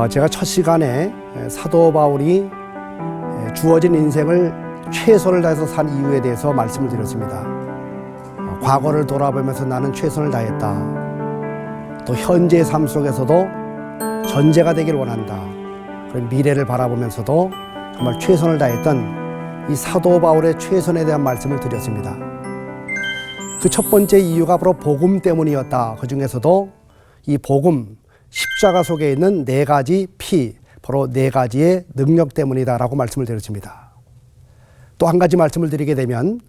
제가 첫 시간에 사도 바울이 주어진 인생을 최선을 다해서 산 이유에 대해서 말씀을 드렸습니다. 과거를 돌아보면서 나는 최선을 다했다. 또 현재의 삶 속에서도 전제가 되길 원한다. 그런 미래를 바라보면서도 정말 최선을 다했던 이 사도 바울의 최선에 대한 말씀을 드렸습니다. 그 첫 번째 이유가 바로 복음 때문이었다. 그 중에서도 이 복음, 십자가 속에 있는 네 가지 피, 바로 네 가지의 능력 때문이다라고 말씀을 드렸습니다. 또 한 가지 말씀을 드리게 되면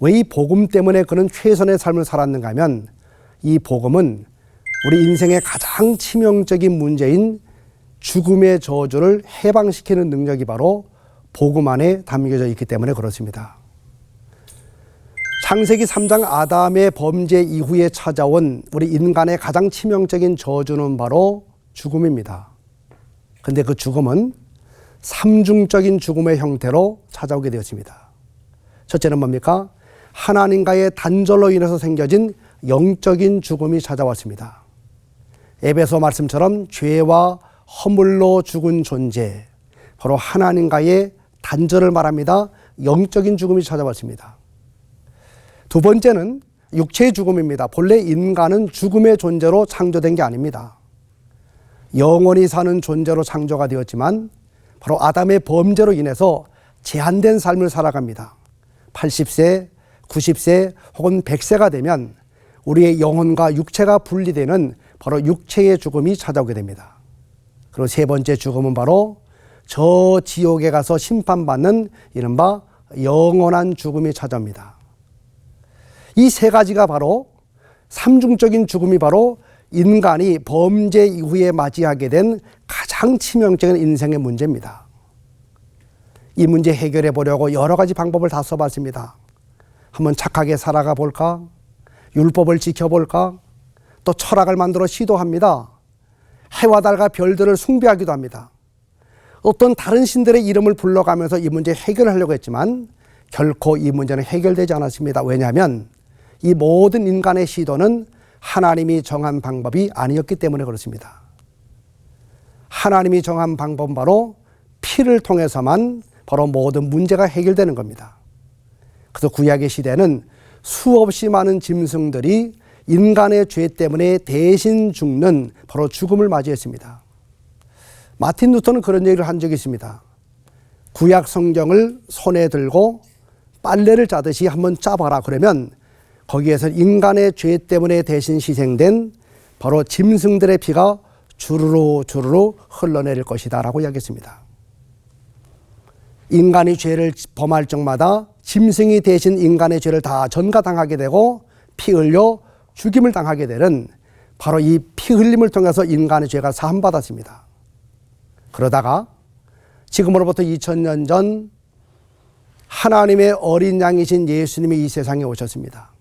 왜 이 복음 때문에 그는 최선의 삶을 살았는가 하면 이 복음은 우리 인생의 가장 치명적인 문제인 죽음의 저주를 해방시키는 능력이 바로 복음 안에 담겨져 있기 때문에 그렇습니다. 창세기 3장 아담의 범죄 이후에 찾아온 우리 인간의 가장 치명적인 저주는 바로 죽음입니다. 그런데 그 죽음은 삼중적인 죽음의 형태로 찾아오게 되었습니다. 첫째는 뭡니까? 하나님과의 단절로 인해서 생겨진 영적인 죽음이 찾아왔습니다. 에베소 말씀처럼 죄와 허물로 죽은 존재, 바로 하나님과의 단절을 말합니다. 영적인 죽음이 찾아왔습니다. 두 번째는 육체의 죽음입니다. 본래 인간은 죽음의 존재로 창조된 게 아닙니다. 영원히 사는 존재로 창조가 되었지만 바로 아담의 범죄로 인해서 제한된 삶을 살아갑니다. 80세, 90세 혹은 100세가 되면 우리의 영혼과 육체가 분리되는 바로 육체의 죽음이 찾아오게 됩니다. 그리고 세 번째 죽음은 바로 저 지옥에 가서 심판받는 이른바 영원한 죽음이 찾아옵니다. 이 세 가지가 바로 삼중적인 죽음이 바로 인간이 범죄 이후에 맞이하게 된 가장 치명적인 인생의 문제입니다. 이 문제 해결해 보려고 여러 가지 방법을 다 써봤습니다. 한번 착하게 살아가 볼까? 율법을 지켜볼까? 또 철학을 만들어 시도합니다. 해와 달과 별들을 숭배하기도 합니다. 어떤 다른 신들의 이름을 불러가면서 이 문제 해결하려고 했지만 결코 이 문제는 해결되지 않았습니다. 왜냐하면 이 모든 인간의 시도는 하나님이 정한 방법이 아니었기 때문에 그렇습니다. 하나님이 정한 방법은 바로 피를 통해서만 바로 모든 문제가 해결되는 겁니다. 그래서 구약의 시대는 수없이 많은 짐승들이 인간의 죄 때문에 대신 죽는 바로 죽음을 맞이했습니다. 마틴 루터는 그런 얘기를 한 적이 있습니다. 구약 성경을 손에 들고 빨래를 짜듯이 한번 짜봐라. 그러면 거기에서 인간의 죄 때문에 대신 희생된 바로 짐승들의 피가 주르르 주르르 흘러내릴 것이다 라고 이야기했습니다. 인간이 죄를 범할 적마다 짐승이 대신 인간의 죄를 다 전가당하게 되고 피 흘려 죽임을 당하게 되는 바로 이 피 흘림을 통해서 인간의 죄가 사함받았습니다. 그러다가 지금으로부터 2000년 전 하나님의 어린 양이신 예수님이 이 세상에 오셨습니다.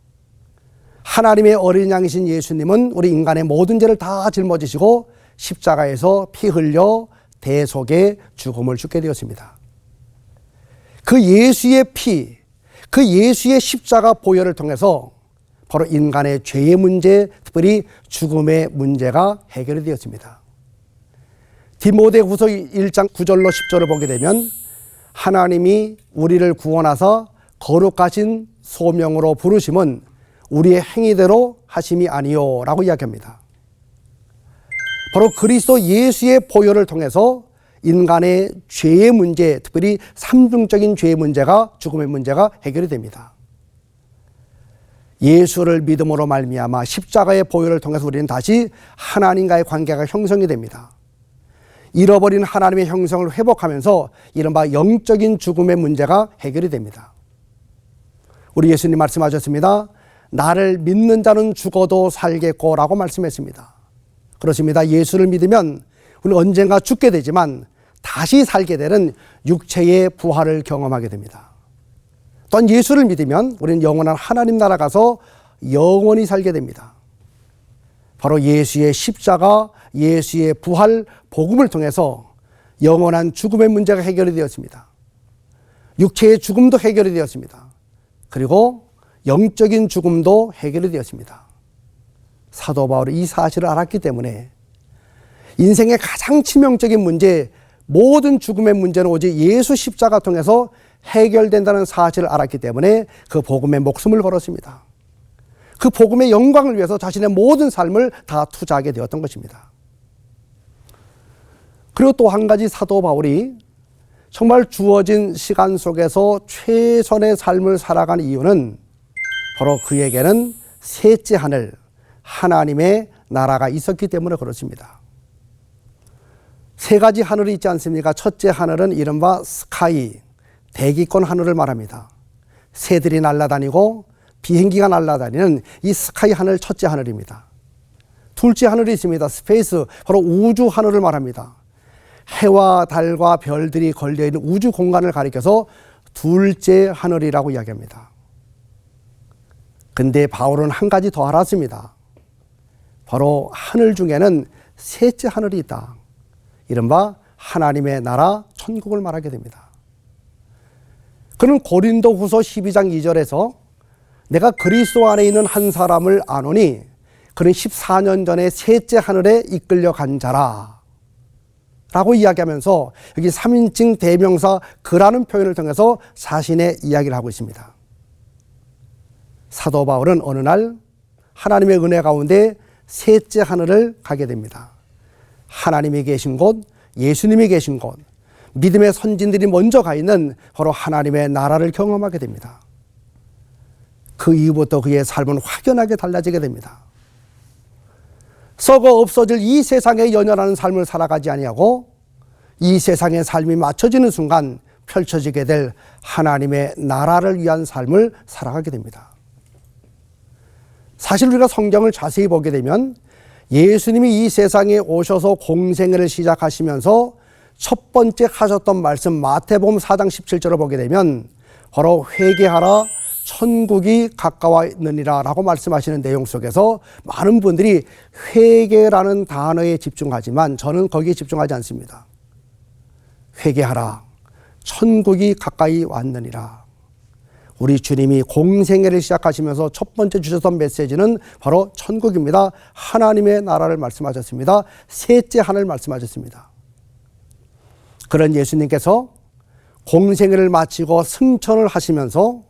하나님의 어린 양이신 예수님은 우리 인간의 모든 죄를 다 짊어지시고 십자가에서 피 흘려 대속의 죽음을 죽게 되었습니다. 그 예수의 피, 그 예수의 십자가 보혈을 통해서 바로 인간의 죄의 문제, 특별히 죽음의 문제가 해결이 되었습니다. 디모데후서 1장 9절로 10절을 보게 되면 하나님이 우리를 구원하사 거룩하신 소명으로 부르심은 우리의 행위대로 하심이 아니요 라고 이야기합니다. 바로 그리스도 예수의 보혈을 통해서 인간의 죄의 문제, 특별히 삼중적인 죄의 문제가, 죽음의 문제가 해결이 됩니다. 예수를 믿음으로 말미암아 십자가의 보혈을 통해서 우리는 다시 하나님과의 관계가 형성이 됩니다. 잃어버린 하나님의 형성을 회복하면서 이른바 영적인 죽음의 문제가 해결이 됩니다. 우리 예수님 말씀하셨습니다. 나를 믿는 자는 죽어도 살겠고 라고 말씀했습니다. 그렇습니다. 예수를 믿으면 우리는 언젠가 죽게 되지만 다시 살게 되는 육체의 부활을 경험하게 됩니다. 또한 예수를 믿으면 우리는 영원한 하나님 나라 가서 영원히 살게 됩니다. 바로 예수의 십자가, 예수의 부활, 복음을 통해서 영원한 죽음의 문제가 해결이 되었습니다. 육체의 죽음도 해결이 되었습니다. 그리고 영적인 죽음도 해결이 되었습니다. 사도 바울이 이 사실을 알았기 때문에 인생의 가장 치명적인 문제, 모든 죽음의 문제는 오직 예수 십자가 통해서 해결된다는 사실을 알았기 때문에 그 복음에 목숨을 걸었습니다. 그 복음의 영광을 위해서 자신의 모든 삶을 다 투자하게 되었던 것입니다. 그리고 또 한 가지 사도 바울이 정말 주어진 시간 속에서 최선의 삶을 살아가는 이유는 바로 그에게는 셋째 하늘, 하나님의 나라가 있었기 때문에 그렇습니다. 세 가지 하늘이 있지 않습니까? 첫째 하늘은 이른바 스카이, 대기권 하늘을 말합니다. 새들이 날아다니고 비행기가 날아다니는 이 스카이 하늘, 첫째 하늘입니다. 둘째 하늘이 있습니다. 스페이스, 바로 우주 하늘을 말합니다. 해와 달과 별들이 걸려있는 우주 공간을 가리켜서 둘째 하늘이라고 이야기합니다. 근데 바울은 한 가지 더 알았습니다. 바로 하늘 중에는 셋째 하늘이 있다. 이른바 하나님의 나라 천국을 말하게 됩니다. 그는 고린도후서 12장 2절에서 내가 그리스도 안에 있는 한 사람을 아노니 그는 14년 전에 셋째 하늘에 이끌려 간 자라 라고 이야기하면서 여기 3인칭 대명사 그라는 표현을 통해서 자신의 이야기를 하고 있습니다. 사도 바울은 어느 날 하나님의 은혜 가운데 셋째 하늘을 가게 됩니다. 하나님이 계신 곳, 예수님이 계신 곳, 믿음의 선진들이 먼저 가 있는 바로 하나님의 나라를 경험하게 됩니다. 그 이후부터 그의 삶은 확연하게 달라지게 됩니다. 썩어 없어질 이 세상에 연연하는 삶을 살아가지 아니하고 이 세상의 삶이 맞춰지는 순간 펼쳐지게 될 하나님의 나라를 위한 삶을 살아가게 됩니다. 사실 우리가 성경을 자세히 보게 되면 예수님이 이 세상에 오셔서 공생애를 시작하시면서 첫 번째 하셨던 말씀 마태복음 4장 17절을 보게 되면 바로 회개하라 천국이 가까워 있느니라 라고 말씀하시는 내용 속에서 많은 분들이 회개라는 단어에 집중하지만 저는 거기에 집중하지 않습니다. 회개하라 천국이 가까이 왔느니라. 우리 주님이 공생애를 시작하시면서 첫 번째 주셨던 메시지는 바로 천국입니다. 하나님의 나라를 말씀하셨습니다. 셋째 하늘 말씀하셨습니다. 그런 예수님께서 공생애를 마치고 승천을 하시면서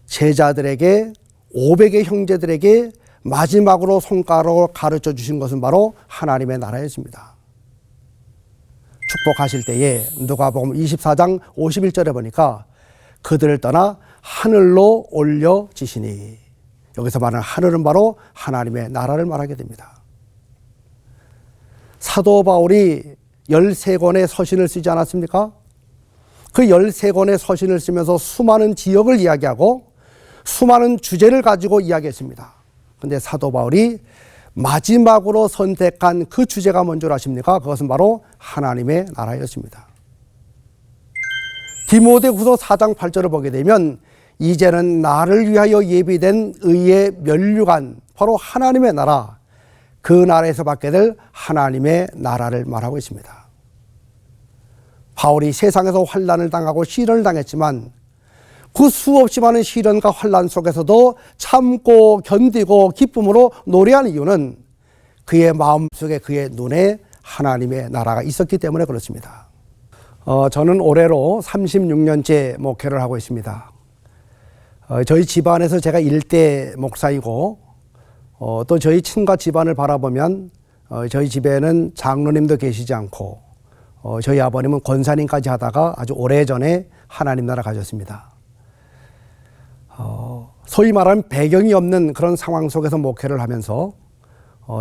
제자들에게 500의 형제들에게 마지막으로 손가락으로 가르쳐 주신 것은 바로 하나님의 나라였습니다. 축복하실 때에 누가복음 24장 51절에 보니까 그들을 떠나 하늘로 올려지시니, 여기서 말하는 하늘은 바로 하나님의 나라를 말하게 됩니다. 사도 바울이 13권의 서신을 쓰지 않았습니까? 그 13권의 서신을 쓰면서 수많은 지역을 이야기하고 수많은 주제를 가지고 이야기했습니다. 그런데 사도 바울이 마지막으로 선택한 그 주제가 뭔지 아십니까? 그것은 바로 하나님의 나라였습니다. 디모데후서 4장 8절을 보게 되면 이제는 나를 위하여 예비된 의의 면류관, 바로 하나님의 나라, 그 나라에서 받게 될 하나님의 나라를 말하고 있습니다. 바울이 세상에서 환난을 당하고 시련을 당했지만 그 수없이 많은 시련과 환난 속에서도 참고 견디고 기쁨으로 노래한 이유는 그의 마음속에, 그의 눈에 하나님의 나라가 있었기 때문에 그렇습니다. 저는 올해로 36년째 목회를 하고 있습니다. 저희 집안에서 제가 1대 목사이고 또 저희 친가 집안을 바라보면 저희 집에는 장로님도 계시지 않고 저희 아버님은 권사님까지 하다가 아주 오래전에 하나님 나라 가셨습니다. 소위 말하면 배경이 없는 그런 상황 속에서 목회를 하면서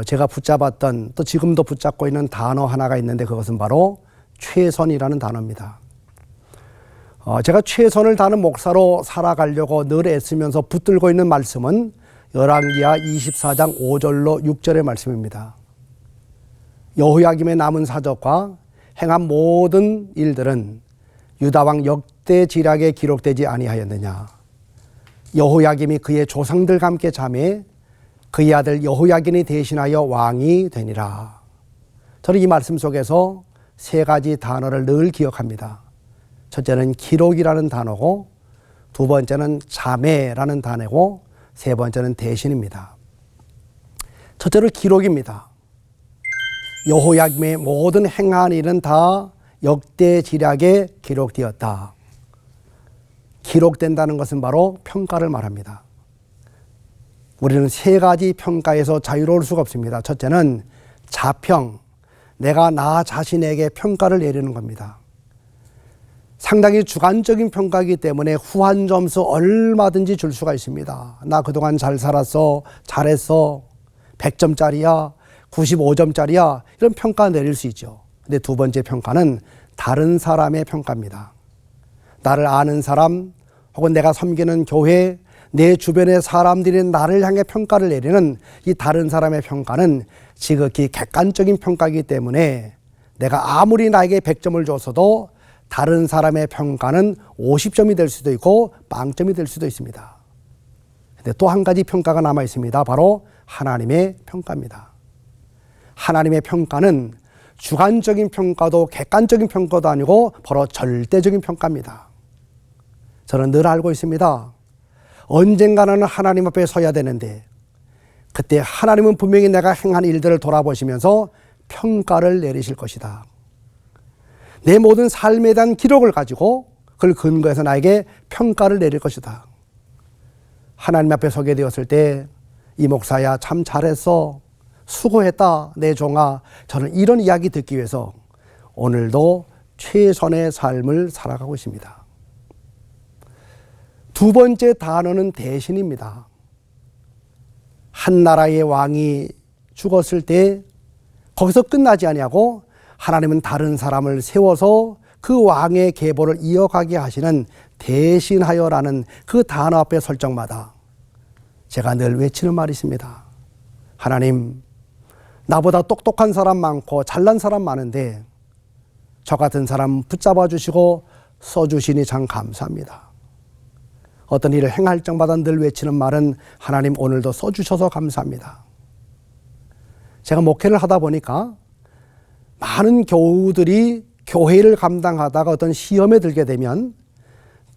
제가 붙잡았던, 또 지금도 붙잡고 있는 단어 하나가 있는데 그것은 바로 최선이라는 단어입니다. 제가 최선을 다하는 목사로 살아가려고 늘 애쓰면서 붙들고 있는 말씀은 열왕기하 24장 5절로 6절의 말씀입니다. 여호야김의 남은 사적과 행한 모든 일들은 유다왕 역대지략에 기록되지 아니하였느냐. 여호야김이 그의 조상들과 함께 잠에 그의 아들 여호야긴이 대신하여 왕이 되니라. 저는 이 말씀 속에서 세 가지 단어를 늘 기억합니다. 첫째는 기록이라는 단어고, 두 번째는 자매라는 단어고, 세 번째는 대신입니다. 첫째로 기록입니다. 여호야김의 모든 행한 일은 다 역대지략에 기록되었다. 기록된다는 것은 바로 평가를 말합니다. 우리는 세 가지 평가에서 자유로울 수가 없습니다. 첫째는 자평, 내가 나 자신에게 평가를 내리는 겁니다. 상당히 주관적인 평가이기 때문에 후한 점수 얼마든지 줄 수가 있습니다. 나 그동안 잘 살았어, 잘했어, 100점짜리야, 95점짜리야, 이런 평가 내릴 수 있죠. 근데 두 번째 평가는 다른 사람의 평가입니다. 나를 아는 사람, 혹은 내가 섬기는 교회, 내 주변의 사람들이 나를 향해 평가를 내리는 이 다른 사람의 평가는 지극히 객관적인 평가이기 때문에 내가 아무리 나에게 100점을 줬어도 다른 사람의 평가는 50점이 될 수도 있고 빵점이 될 수도 있습니다. 근데 또 한 가지 평가가 남아 있습니다. 바로 하나님의 평가입니다. 하나님의 평가는 주관적인 평가도 객관적인 평가도 아니고 바로 절대적인 평가입니다. 저는 늘 알고 있습니다. 언젠가는 하나님 앞에 서야 되는데 그때 하나님은 분명히 내가 행한 일들을 돌아보시면서 평가를 내리실 것이다. 내 모든 삶에 대한 기록을 가지고 그걸 근거해서 나에게 평가를 내릴 것이다. 하나님 앞에 서게 되었을 때 이 목사야 참 잘했어, 수고했다 내 종아, 저는 이런 이야기 듣기 위해서 오늘도 최선의 삶을 살아가고 있습니다. 두 번째 단어는 대신입니다. 한 나라의 왕이 죽었을 때 거기서 끝나지 아니하고 하나님은 다른 사람을 세워서 그 왕의 계보를 이어가게 하시는 대신하여라는 그 단어 앞에 설 적마다 제가 늘 외치는 말이 있습니다. 하나님, 나보다 똑똑한 사람 많고 잘난 사람 많은데 저 같은 사람 붙잡아 주시고 써주시니 참 감사합니다. 어떤 일을 행할 적마다 늘 외치는 말은 하나님 오늘도 써주셔서 감사합니다. 제가 목회를 하다 보니까 많은 교우들이 교회를 감당하다가 어떤 시험에 들게 되면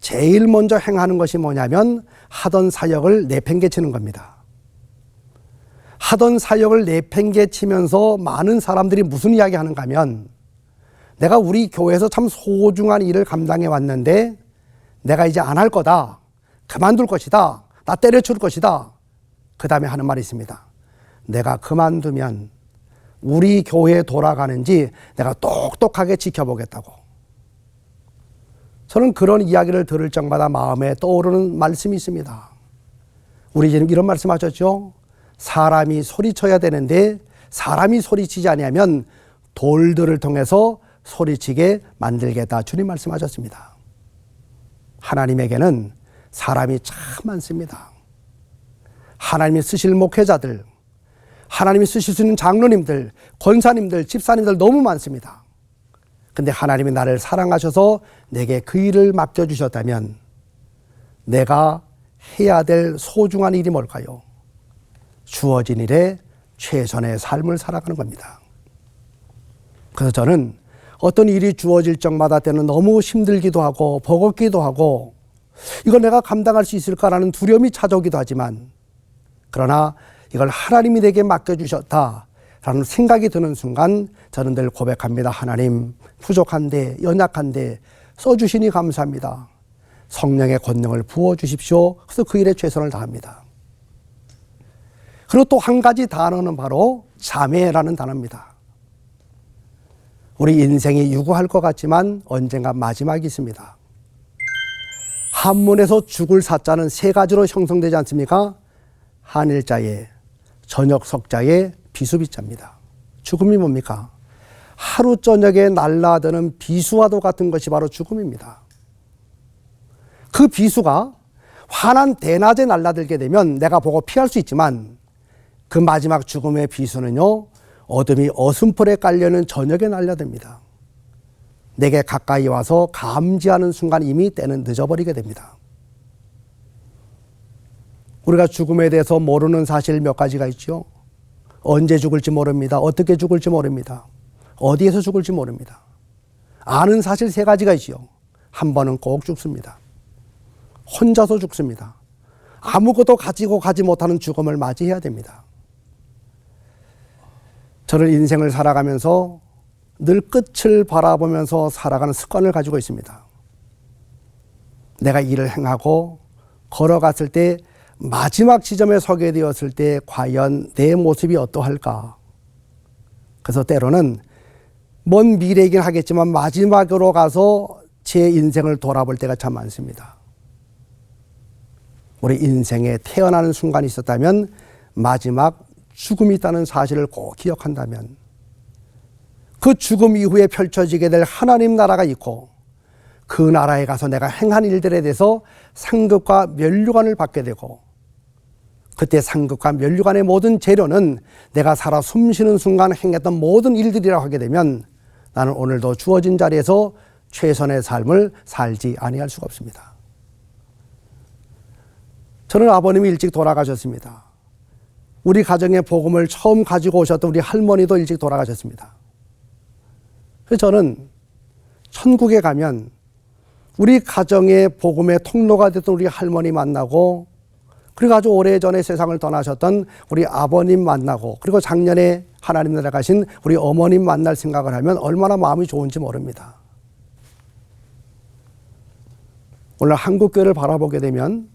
제일 먼저 행하는 것이 뭐냐면 하던 사역을 내팽개치는 겁니다. 하던 사역을 내팽개치면서 많은 사람들이 무슨 이야기 하는가 하면 내가 우리 교회에서 참 소중한 일을 감당해 왔는데 내가 이제 안 할 거다, 그만둘 것이다, 나 때려칠 것이다. 그 다음에 하는 말이 있습니다. 내가 그만두면 우리 교회에 돌아가는지 내가 똑똑하게 지켜보겠다고. 저는 그런 이야기를 들을 적마다 마음에 떠오르는 말씀이 있습니다. 우리 지금 이런 말씀 하셨죠? 사람이 소리쳐야 되는데 사람이 소리치지 아니하면 돌들을 통해서 소리치게 만들겠다. 주님 말씀하셨습니다. 하나님에게는 사람이 참 많습니다. 하나님이 쓰실 목회자들, 하나님이 쓰실 수 있는 장로님들, 권사님들, 집사님들 너무 많습니다. 근데 하나님이 나를 사랑하셔서 내게 그 일을 맡겨주셨다면 내가 해야 될 소중한 일이 뭘까요? 주어진 일에 최선의 삶을 살아가는 겁니다. 그래서 저는 어떤 일이 주어질 적마다 때는 너무 힘들기도 하고 버겁기도 하고 이걸 내가 감당할 수 있을까라는 두려움이 찾아오기도 하지만 그러나 이걸 하나님이 내게 맡겨주셨다라는 생각이 드는 순간 저는 늘 고백합니다. 하나님, 부족한데 연약한데 써주시니 감사합니다. 성령의 권능을 부어주십시오. 그래서 그 일에 최선을 다합니다. 그리고 또 한 가지 단어는 바로 자매라는 단어입니다. 우리 인생이 유구할 것 같지만 언젠가 마지막이 있습니다. 한문에서 죽을 사자는 세 가지로 형성되지 않습니까? 한일자에, 저녁석자에, 비수비자입니다. 죽음이 뭡니까? 하루 저녁에 날라드는 비수와도 같은 것이 바로 죽음입니다. 그 비수가 환한 대낮에 날라들게 되면 내가 보고 피할 수 있지만 그 마지막 죽음의 비수는요, 어둠이 어슴풀에 깔려는 저녁에 날려듭니다. 내게 가까이 와서 감지하는 순간 이미 때는 늦어버리게 됩니다. 우리가 죽음에 대해서 모르는 사실 몇 가지가 있죠. 언제 죽을지 모릅니다. 어떻게 죽을지 모릅니다. 어디에서 죽을지 모릅니다. 아는 사실 세 가지가 있죠. 한 번은 꼭 죽습니다. 혼자서 죽습니다. 아무것도 가지고 가지 못하는 죽음을 맞이해야 됩니다. 저는 인생을 살아가면서 늘 끝을 바라보면서 살아가는 습관을 가지고 있습니다. 내가 일을 행하고 걸어갔을 때 마지막 지점에 서게 되었을 때 과연 내 모습이 어떠할까? 그래서 때로는 먼 미래이긴 하겠지만 마지막으로 가서 제 인생을 돌아볼 때가 참 많습니다. 우리 인생에 태어나는 순간이 있었다면 마지막 죽음이 있다는 사실을 꼭 기억한다면 그 죽음 이후에 펼쳐지게 될 하나님 나라가 있고 그 나라에 가서 내가 행한 일들에 대해서 상급과 면류관을 받게 되고 그때 상급과 면류관의 모든 재료는 내가 살아 숨쉬는 순간 행했던 모든 일들이라고 하게 되면 나는 오늘도 주어진 자리에서 최선의 삶을 살지 아니할 수가 없습니다. 저는 아버님이 일찍 돌아가셨습니다. 우리 가정의 복음을 처음 가지고 오셨던 우리 할머니도 일찍 돌아가셨습니다. 그래서 저는 천국에 가면 우리 가정의 복음의 통로가 됐던 우리 할머니 만나고 그리고 아주 오래전에 세상을 떠나셨던 우리 아버님 만나고 그리고 작년에 하나님 나라 가신 우리 어머님 만날 생각을 하면 얼마나 마음이 좋은지 모릅니다. 오늘 한국교회를 바라보게 되면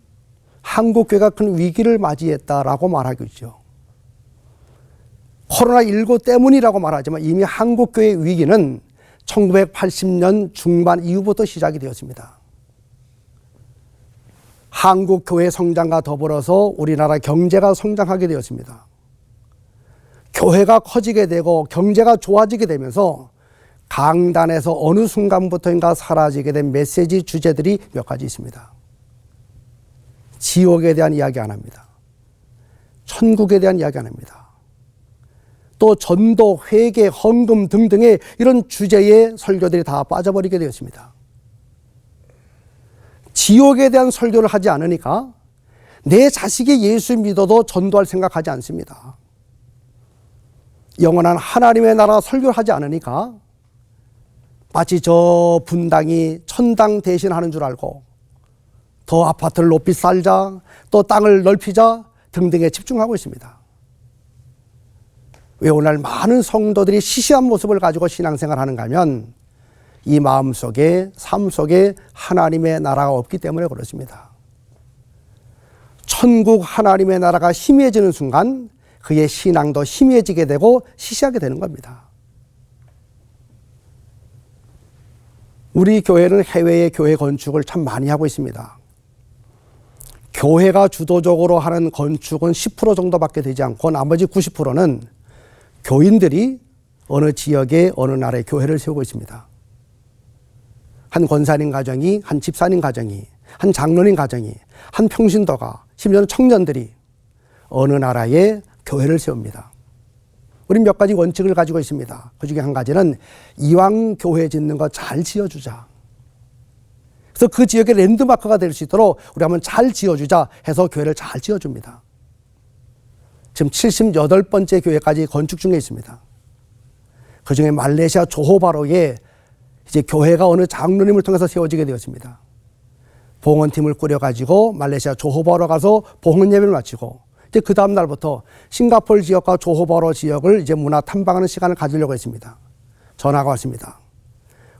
한국교회가 큰 위기를 맞이했다라고 말하겠죠. 코로나19 때문이라고 말하지만 이미 한국교회의 위기는 1980년 중반 이후부터 시작이 되었습니다. 한국교회 성장과 더불어서 우리나라 경제가 성장하게 되었습니다. 교회가 커지게 되고 경제가 좋아지게 되면서 강단에서 어느 순간부터인가 사라지게 된 메시지 주제들이 몇 가지 있습니다. 지옥에 대한 이야기 안 합니다. 천국에 대한 이야기 안 합니다. 또 전도, 회개, 헌금 등등의 이런 주제의 설교들이 다 빠져버리게 되었습니다. 지옥에 대한 설교를 하지 않으니까 내 자식이 예수 믿어도 전도할 생각하지 않습니다. 영원한 하나님의 나라 설교를 하지 않으니까 마치 저 분당이 천당 대신하는 줄 알고 더 아파트를 높이 살자, 또 땅을 넓히자 등등에 집중하고 있습니다. 왜 오늘 많은 성도들이 시시한 모습을 가지고 신앙생활을 하는가 하면 이 마음속에, 삶 속에 하나님의 나라가 없기 때문에 그렇습니다. 천국 하나님의 나라가 희미해지는 순간 그의 신앙도 희미해지게 되고 시시하게 되는 겁니다. 우리 교회는 해외의 교회 건축을 참 많이 하고 있습니다. 교회가 주도적으로 하는 건축은 10% 정도밖에 되지 않고 나머지 90%는 교인들이 어느 지역에 어느 나라의 교회를 세우고 있습니다. 한 권사님 가정이, 한 집사님 가정이, 한 장로님 가정이, 한 평신도가, 심지어는 청년들이 어느 나라에 교회를 세웁니다. 우리는 몇 가지 원칙을 가지고 있습니다. 그 중에 한 가지는 이왕 교회 짓는 거 잘 지어주자. 그래서 그 지역의 랜드마크가 될 수 있도록 우리 한번 잘 지어주자 해서 교회를 잘 지어줍니다. 지금 78번째 교회까지 건축 중에 있습니다. 그 중에 말레이시아 조호바로에 이제 교회가 어느 장로님을 통해서 세워지게 되었습니다. 봉헌팀을 꾸려가지고 말레이시아 조호바로 가서 봉헌 예배를 마치고 이제 그 다음 날부터 싱가포르 지역과 조호바로 지역을 이제 문화 탐방하는 시간을 가지려고 했습니다. 전화가 왔습니다.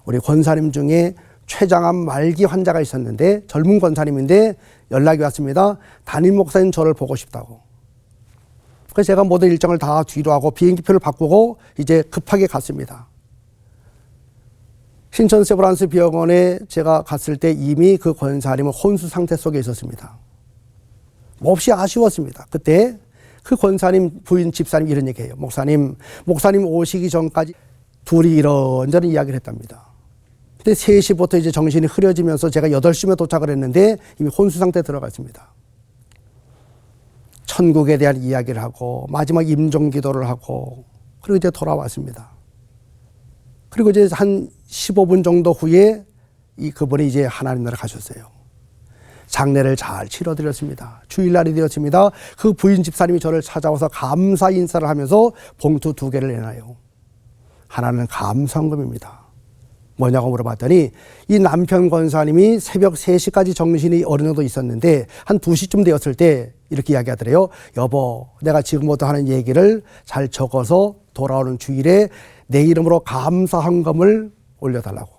우리 권사님 중에 췌장암 말기 환자가 있었는데 젊은 권사님인데 연락이 왔습니다. 담임 목사님 저를 보고 싶다고. 그래서 제가 모든 일정을 다 뒤로 하고 비행기표를 바꾸고 이제 급하게 갔습니다. 신천 세브란스 병원에 제가 갔을 때 이미 그 권사님은 혼수 상태 속에 있었습니다. 몹시 아쉬웠습니다. 그때 그 권사님 부인 집사님 이런 얘기해요. 목사님 오시기 전까지 둘이 이런저런 이야기를 했답니다. 근데 3시부터 이제 정신이 흐려지면서 제가 8시면 도착을 했는데 이미 혼수 상태에 들어가 있습니다. 천국에 대한 이야기를 하고 마지막 임종 기도를 하고 그리고 이제 돌아왔습니다. 그리고 이제 한 15분 정도 후에 그분이 이제 하나님 나라 가셨어요. 장례를 잘 치러드렸습니다. 주일날이 되었습니다. 그 부인 집사님이 저를 찾아와서 감사 인사를 하면서 봉투 2개를 내놔요. 하나는 감사헌금입니다. 뭐냐고 물어봤더니 이 남편 권사님이 새벽 3시까지 정신이 어느 정도 있었는데 한 2시쯤 되었을 때 이렇게 이야기하더래요. 여보, 내가 지금부터 하는 얘기를 잘 적어서 돌아오는 주일에 내 이름으로 감사 헌금을 올려달라고.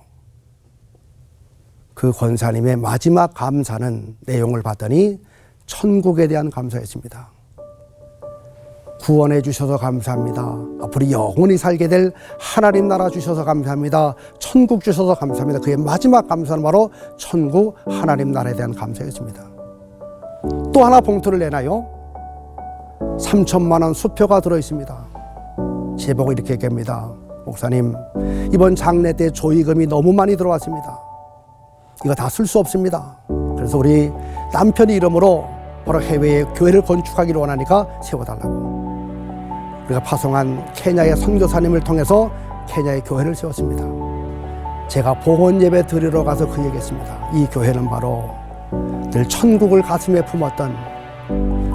그 권사님의 마지막 감사는 내용을 봤더니 천국에 대한 감사였습니다. 구원해 주셔서 감사합니다. 앞으로 영원히 살게 될 하나님 나라 주셔서 감사합니다. 천국 주셔서 감사합니다. 그의 마지막 감사는 바로 천국 하나님 나라에 대한 감사였습니다. 또 하나 봉투를 내놔요. 3천만 원 수표가 들어있습니다. 제보고 이렇게 얘기합니다. 목사님, 이번 장례 때 조의금이 너무 많이 들어왔습니다. 이거 다 쓸 수 없습니다. 그래서 우리 남편의 이름으로 바로 해외에 교회를 건축하기를 원하니까 세워달라고. 우리가 파송한 케냐의 선교사님을 통해서 케냐의 교회를 세웠습니다. 제가 봉헌 예배 드리러 가서 그 얘기했습니다. 이 교회는 바로 늘 천국을 가슴에 품었던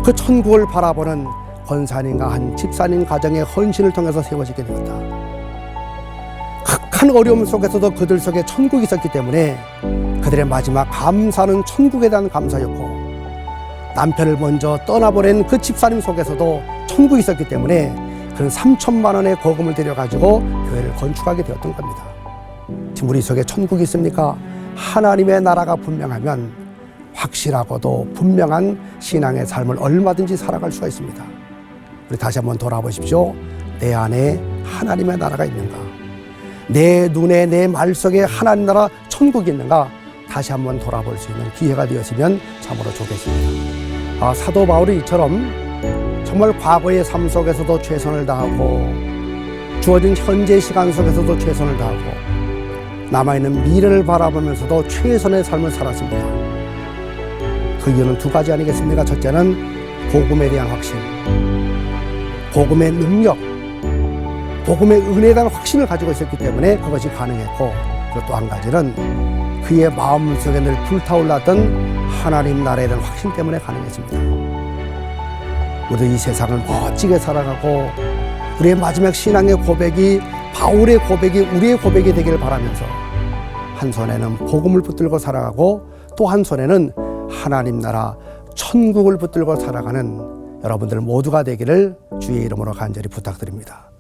그 천국을 바라보는 권사님과 한 집사님 가정의 헌신을 통해서 세워지게 되었다. 극한 어려움 속에서도 그들 속에 천국이 있었기 때문에 그들의 마지막 감사는 천국에 대한 감사였고, 남편을 먼저 떠나보낸 그 집사님 속에서도 천국이 있었기 때문에 그는 3천만 원의 거금을 들여가지고 교회를 건축하게 되었던 겁니다. 지금 우리 속에 천국이 있습니까? 하나님의 나라가 분명하면 확실하고도 분명한 신앙의 삶을 얼마든지 살아갈 수가 있습니다. 우리 다시 한번 돌아보십시오. 내 안에 하나님의 나라가 있는가? 내 눈에, 내 말 속에 하나님 나라 천국이 있는가? 다시 한번 돌아볼 수 있는 기회가 되었으면 참으로 좋겠습니다. 사도 바울이 이처럼 정말 과거의 삶 속에서도 최선을 다하고 주어진 현재 시간 속에서도 최선을 다하고 남아있는 미래를 바라보면서도 최선의 삶을 살았습니다. 그 이유는 두 가지 아니겠습니까? 첫째는 복음에 대한 확신, 복음의 능력, 복음의 은혜에 대한 확신을 가지고 있었기 때문에 그것이 가능했고, 그리고 또 한 가지는 그의 마음속에 늘 불타올랐던 하나님 나라에 대한 확신 때문에 가능했습니다. 우리도 이 세상을 멋지게 살아가고 우리의 마지막 신앙의 고백이 바울의 고백이 우리의 고백이 되기를 바라면서 한 손에는 복음을 붙들고 살아가고 또 한 손에는 하나님 나라 천국을 붙들고 살아가는 여러분들 모두가 되기를 주의 이름으로 간절히 부탁드립니다.